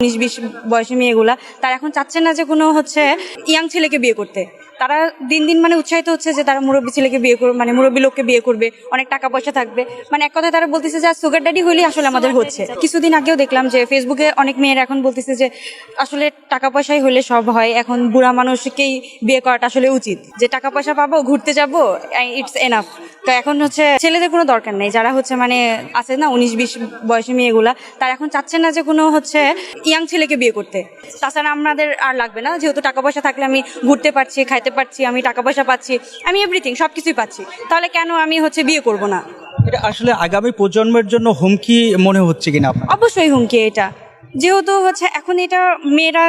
19-20 বয়সী মেয়েগুলা তারা এখন চাচ্ছে না যে কোনো ইয়াং ছেলেকে বিয়ে করতে। তারা দিন দিন উৎসাহিত হচ্ছে যে তারা মুরব্বী ছেলেকে বিয়ে করবে, মুরব্বী লোককে বিয়ে করবে, অনেক টাকা পয়সা থাকবে, এক কথায় তারা বলতেছে যে সুগার ড্যাডি হইলেই আসলে আমাদের হচ্ছে। কিছুদিন আগেও দেখলাম যে ফেসবুকে অনেক মেয়েরা এখন বলতেছে যে আসলে টাকা পয়সাই হলে সব হয়, এখন বুড়া মানুষকেই বিয়ে করাটা আসলে উচিত, যে টাকা পয়সা পাবো, ঘুরতে যাবো, ইটস এনাফ। তো এখন ছেলেদের কোনো দরকার নেই, যারা আছে না 19-20 বয়সী মেয়েগুলা, তারা এখন চাচ্ছে না যে কোনো ইয়াং ছেলেকে বিয়ে করতে। তাছাড়া আমাদের আর লাগবে না, যেহেতু টাকা পয়সা থাকলে আমি ঘুরতে পারছি, খাইতে পারছি, আমি টাকা পয়সা পাচ্ছি, আমি এভরিথিং সবকিছুই পাচ্ছি, তাহলে কেন আমি বিয়ে করব না? এটা আসলে আগামী প্রজন্মের জন্য হুমকি মনে হচ্ছে কিনা আপনার? অবশ্যই হুমকি এটা, যেহেতু এখন এটা মেয়েরা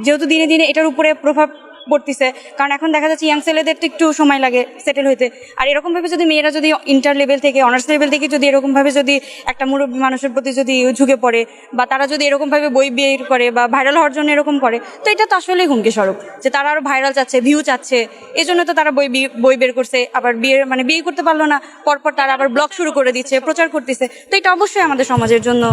যেহেতু দিনে দিনে এটার উপরে প্রভাব পড়তেছে, কারণ এখন দেখা যাচ্ছে ইয়াং ছেলেদের তো একটু সময় লাগে সেটেল হইতে। আর এরকমভাবে যদি মেয়েরা যদি ইন্টার লেভেল থেকে, অনার্স লেভেল থেকে যদি এরকমভাবে যদি একটা মুরব্বী মানুষের প্রতি যদি ঝুঁকে পড়ে, বা তারা যদি এরকমভাবে বই বের করে বা ভাইরাল হওয়ার জন্য এরকম করে, তো এটা তো আসলেই হুমকি স্বরূপ, যে তারা আরও ভাইরাল চাচ্ছে, ভিউ চাচ্ছে, এই জন্য তো তারা বই বের করছে। আবার বিয়ে করতে পারলো না, পরপর তারা আবার ব্লগ শুরু করে দিচ্ছে, প্রচার করতেছে। তো এটা অবশ্যই আমাদের সমাজের জন্য।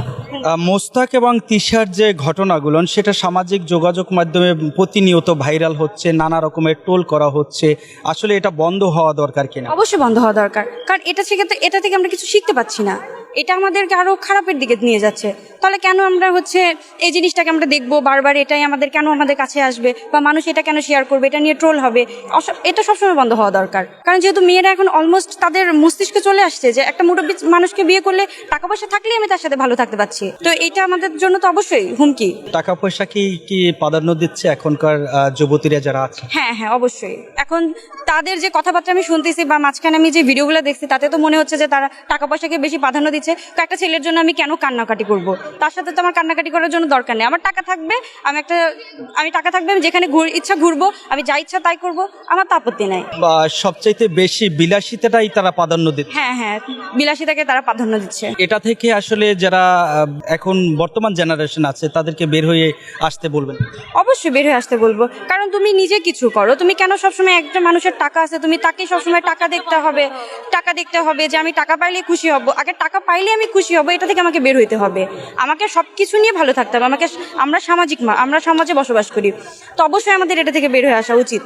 মোস্তাক এবং তিশার যে ঘটনাগুলো, সেটা সামাজিক যোগাযোগ মাধ্যমে প্রতিনিয়ত ভাইরাল হচ্ছে, নানা রকমের টোল করা হচ্ছে, আসলে এটা বন্ধ হওয়া দরকার কিনা? অবশ্যই বন্ধ হওয়া দরকার, কারণ এটা থেকে আমরা কিছু শিখতে পাচ্ছি না, এটা আমাদেরকে আরো খারাপের দিকে নিয়ে যাচ্ছে। তাহলে কেন আমরা এই জিনিসটাকে আমরা দেখবো বারবার, এটাই কেন আমাদের কাছে আসবে, বা মানুষ এটা কেন শেয়ার করবে, এটা নিয়ে ট্রোল হবে? এটা সবসময় বন্ধ হওয়া দরকার, কারণ যেহেতু মেয়েরা এখন অলমোস্ট তাদের মস্তিষ্কে চলে আসছে যে একটা মুরব্বী মানুষকে বিয়ে করলে টাকা পয়সা থাকলেই আমি তার সাথে ভালো থাকতে পারছি। তো এটা আমাদের জন্য তো অবশ্যই হুমকি। টাকা পয়সা কি প্রাধান্য দিচ্ছে এখনকার যুবতীরা যারা আছে? হ্যাঁ হ্যাঁ, অবশ্যই। এখন তাদের যে কথাবার্তা আমি শুনতেছি বা মাঝখানে আমি যে ভিডিওগুলো দেখছি, তাতে তো মনে হচ্ছে যে তারা টাকা পয়সাকে বেশি প্রাধান্য দিচ্ছে। একটা ছেলের জন্য আমি কেন কান্নাকাটি করব? তার সাথে তো আমার কান্নাকাটি করার জন্য দরকার নেই। আমার টাকা থাকবে, আমি টাকা থাকবে, আমি যেখানে ইচ্ছা ঘুরবো, আমি যা ইচ্ছা তাই করবো, আমার তো আপত্তি নাই। বা সবচাইতে বেশি বিলাসিতাটাই তারা প্রাধান্য দিচ্ছে। হ্যাঁ হ্যাঁ, বিলাসিতাকে তারা প্রাধান্য দিচ্ছে। এটা থেকে আসলে যারা এখন বর্তমান জেনারেশন আছে, তাদেরকে বের হয়ে আসতে বলবেন? অবশ্যই বের হয়ে আসতে বলবো, কারণ তুমি নিজে কিছু করো। তুমি কেন সবসময় একটা মানুষের টাকা আছে, তুমি তাকে সবসময় টাকা দেখতে হবে যে আমি টাকা পাইলে খুশি হব, আগে টাকা পাইলে আমি খুশি হব, এটা থেকে আমাকে বের হইতে হবে। আমাকে সবকিছু নিয়ে ভালো থাকতে হবে। আমরা সমাজে বসবাস করি, তো অবশ্যই আমাদের এটা থেকে বের হয়ে আসা উচিত।